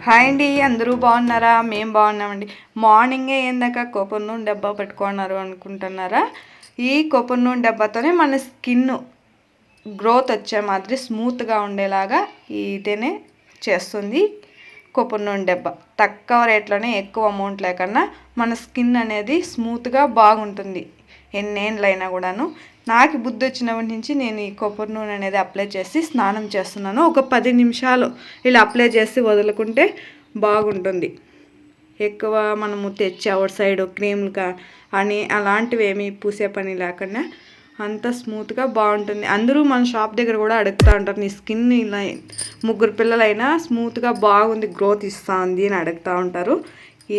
Hi అండి, అందరూ బాగున్నారా? మేము బాగున్నామండి. మార్నింగే ఏందాక కొబ్బరి నూనె డబ్బా పెట్టుకున్నారు అనుకుంటున్నారా? ఈ కొబ్బరి నూనె డబ్బాతోనే మన స్కిన్ గ్రోత్ వచ్చే మాదిరి స్మూత్గా ఉండేలాగా ఇదేనే చేస్తుంది. కొబ్బరి నూనె డబ్బా తక్కువ రేట్లోనే ఎక్కువ అమౌంట్ లేకన్నా మన స్కిన్ అనేది స్మూత్గా బాగుంటుంది ఎన్నేళ్ళైనా కూడాను. నాకు బుద్ధి వచ్చినప్పటి నుంచి నేను ఈ కొబ్బరి నూనె అనేది అప్లై చేసి స్నానం చేస్తున్నాను. ఒక 10 నిమిషాలు ఇలా అప్లై చేసి వదులుకుంటే బాగుంటుంది. ఎక్కువ మనము తెచ్చి అవుట్ సైడ్ క్రీమ్లు అని అలాంటివి ఏమీ పూసే పని లేకుండా అంత స్మూత్గా బాగుంటుంది. అందరూ మన షాప్ దగ్గర కూడా అడుగుతూ ఉంటారు, నీ స్కిన్ ఇలా 3 పిల్లలైనా స్మూత్గా బాగుంది, గ్రోత్ ఇస్తుంది అని అడుగుతూ ఉంటారు.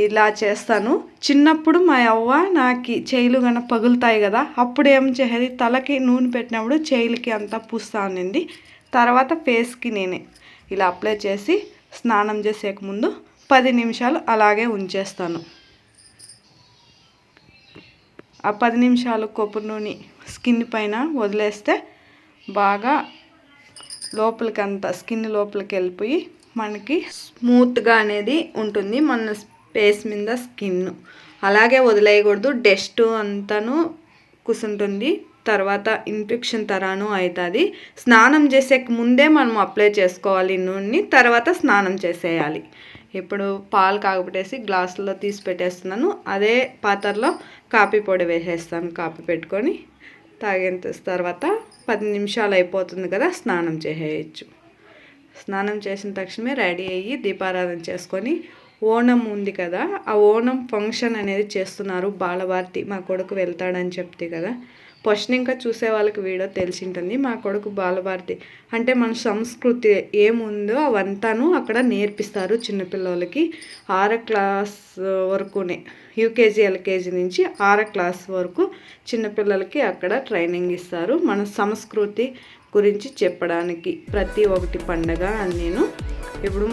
ఇలా చేస్తాను. చిన్నప్పుడు మా అవ్వ నాకు చేయిలు కన్నా పగులుతాయి కదా, అప్పుడు ఏం చేసేది, తలకి నూనె పెట్టినప్పుడు చేయిలకి అంతా పూస్తూ ఉండింది. తర్వాత ఫేస్కి నేనే ఇలా అప్లై చేసి స్నానం చేసేక ముందు 10 నిమిషాలు అలాగే ఉంచేస్తాను. ఆ 10 నిమిషాలు కొబ్బరి నూనె స్కిన్ పైన వదిలేస్తే బాగా లోపలికంతా స్కిన్ లోపలికి వెళ్ళిపోయి మనకి స్మూత్గా అనేది ఉంటుంది. మన ఫేస్ మీద స్కిన్ అలాగే వదిలేయకూడదు. డస్ట్ అంతాను కూర్చుంటుంది, తర్వాత ఇన్ఫెక్షన్ తరాను అవుతుంది. స్నానం చేసే ముందే మనం అప్లై చేసుకోవాలి నూనెని, తర్వాత స్నానం చేసేయాలి. ఇప్పుడు పాలు కాగపెట్టేసి గ్లాసులో తీసి పెట్టేస్తున్నాను. అదే పాత్రలో కాఫీ పొడి వేసేస్తాను. కాఫీ పెట్టుకొని తాగేంత తర్వాత 10 నిమిషాలు అయిపోతుంది కదా, స్నానం చేసేయచ్చు. స్నానం చేసిన తక్షణమే రెడీ అయ్యి దీపారాధన చేసుకొని, ఓణం ఉంది కదా, ఆ ఓణం ఫంక్షన్ అనేది చేస్తున్నారు. బాలభారతి మా కొడుకు వెళ్తాడని చెప్తే కదా, ఫస్ట్ ఇంకా చూసే వాళ్ళకి వీడియో తెలిసి ఉంటుంది. మా కొడుకు బాలభారతి అంటే మన సంస్కృతి ఏముందో అవంతాను అక్కడ నేర్పిస్తారు చిన్నపిల్లలకి. 6వ క్లాస్ వరకునే, యూకేజీ ఎల్కేజీ నుంచి 6వ క్లాస్ వరకు చిన్నపిల్లలకి అక్కడ ట్రైనింగ్ ఇస్తారు మన సంస్కృతి గురించి చెప్పడానికి. ప్రతి ఒక్కటి పండగ అని నేను ఇప్పుడు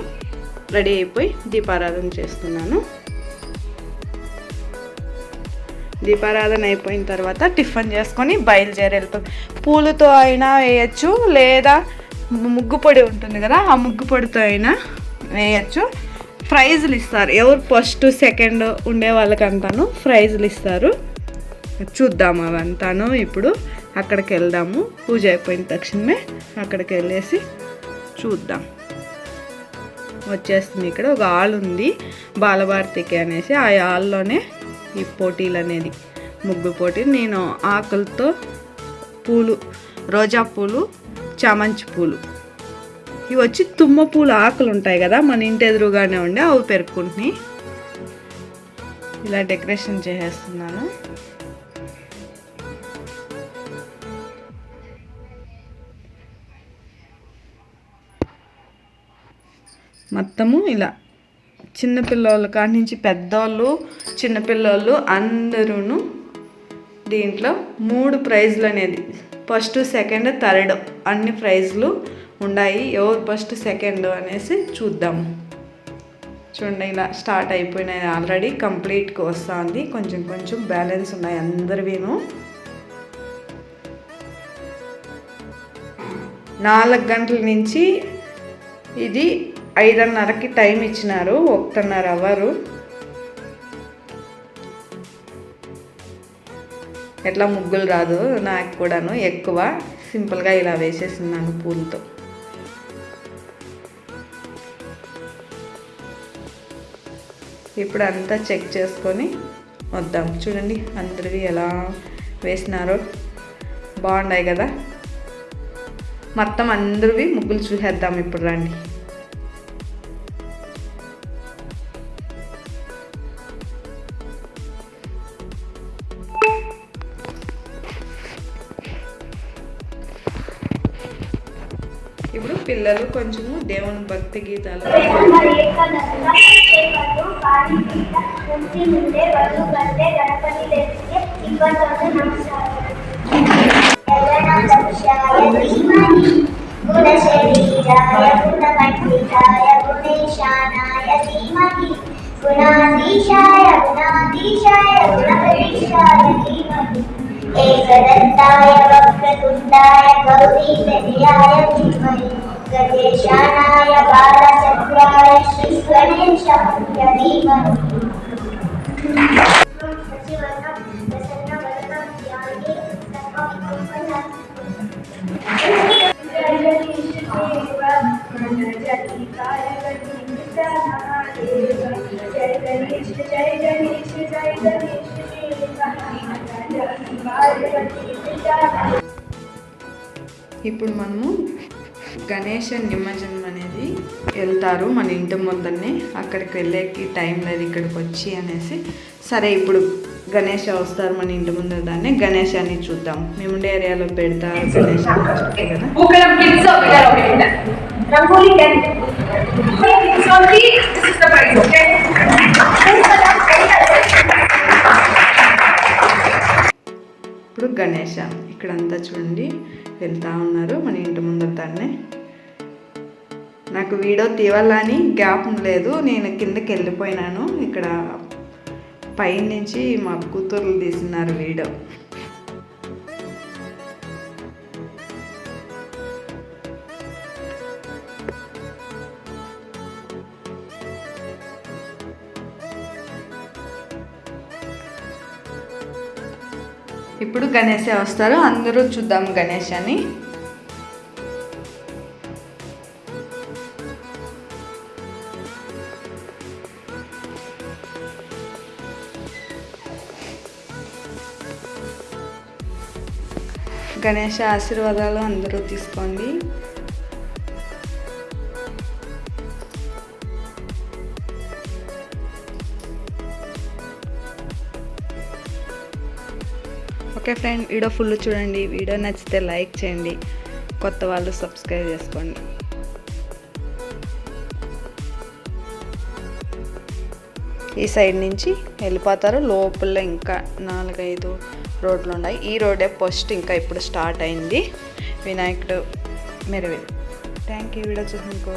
రెడీ అయిపోయి దీపారాధన చేస్తున్నాను. దీపారాధన అయిపోయిన తర్వాత టిఫిన్ చేసుకొని బయలుదేరి వెళ్తాం. పూలతో అయినా వేయచ్చు, లేదా ముగ్గు పొడి ఉంటుంది కదా, ఆ ముగ్గు పొడితో అయినా వేయచ్చు. ప్రైజులు ఇస్తారు, ఎవరు ఫస్ట్ సెకండ్ ఉండే వాళ్ళకంతాను ప్రైజులు ఇస్తారు. చూద్దాము అవంతాను. ఇప్పుడు అక్కడికి వెళ్దాము. పూజ అయిపోయిన తక్షణమే అక్కడికి వెళ్ళేసి చూద్దాం. వచ్చేస్తుంది. ఇక్కడ ఒక హాల్ ఉంది బాలభారతికి అనేసి, ఆ హాల్లోనే ఈ పోటీలు అనేది ముగ్గు పోటీ. నేను ఆకులతో పూలు, రోజా పూలు, చామంతి పూలు, ఇవి వచ్చి తుమ్మ పూలు ఆకులు ఉంటాయి కదా మన ఇంటి ఎదురుగానే ఉండే, అవి పెరుక్కుంటుని ఇలా డెకరేషన్ చేసేస్తున్నాను. మొత్తము ఇలా చిన్నపిల్లల కాడి నుంచి పెద్దోళ్ళు చిన్నపిల్లలు అందరూ దీంట్లో 3 ప్రైజులు అనేది, ఫస్ట్ సెకండ్ థర్డ్ అన్ని ప్రైజులు ఉన్నాయి. ఎవరు ఫస్ట్ సెకండ్ అనేసి చూద్దాము. చూడండి, ఇలా స్టార్ట్ అయిపోయినాయి. ఆల్రెడీ కంప్లీట్గా వస్తుంది. కొంచెం కొంచెం బ్యాలెన్స్ ఉన్నాయి అందరివీను. 4 గంటల నుంచి ఇది 5:30కి టైం ఇచ్చినారు. 1:30 అవరు. ఎట్లా ముగ్గులు రాదు నాకు కూడాను, ఎక్కువ సింపుల్గా ఇలా వేసేస్తున్నాను పూలతో. ఇప్పుడు అంతా చెక్ చేసుకొని వద్దాం. చూడండి అందరివి ఎలా వేసినారో, బాగున్నాయి కదా. మొత్తం అందరివి ముగ్గులు చూసేద్దాం ఇప్పుడు రండి. ఇప్పుడు పిల్లలు కొంచెము దేవుని భక్తి గీతాలు एकदन्ताय वक्रतुण्डाय गौरीतनयाय धीमहि गजेशानाय बालचन्द्राय శ్రీ గణేశ ధీమహి సచివనం ప్రసన్న వదనం ధ్యాయే సర్వవిఘ్నోపశాంతయే. ఇప్పుడు మనము గణేష నిమజ్జనం అనేది వెళ్తారు మన ఇంటి ముందరనే. అక్కడికి వెళ్ళేకి టైం లేదు ఇక్కడికి వచ్చి అనేసి, సరే ఇప్పుడు గణేష వస్తారు మన ఇంటి ముందర, దాన్ని గణేశాన్ని చూద్దాం. మేము ఉండే ఏరియాలో పెడతారు గణేష్ కదా. ఇప్పుడు గణేష ఇక్కడంతా చూడండి వెళ్తూ ఉన్నారు మన ఇంటి ముందర దాన్ని. నాకు వీడియో తీయాలని గ్యాప్ లేదు, నేను కిందకి వెళ్ళిపోయినాను. ఇక్కడ పైనుంచి మా కూతుర్లు తీసినారు వీడియో. ఇప్పుడు గణేష వస్తారు, అందరూ చూద్దాం గణేశాన్ని. గణేష ఆశీర్వాదాలు అందరూ తీసుకోండి. ఓకే ఫ్రెండ్, వీడియో ఫుల్ చూడండి. వీడియో నచ్చితే లైక్ చేయండి, కొత్త వాళ్ళు సబ్స్క్రైబ్ చేసుకోండి. ఈ సైడ్ నుంచి వెళ్ళిపోతారు, లోపల ఇంకా 4-5 రోడ్లు ఉన్నాయి. ఈ రోడే ఫస్ట్ ఇంకా ఇప్పుడు స్టార్ట్ అయింది వినాయకుడు మెరవి. థ్యాంక్ యూ వీడియో చూసినందుకు.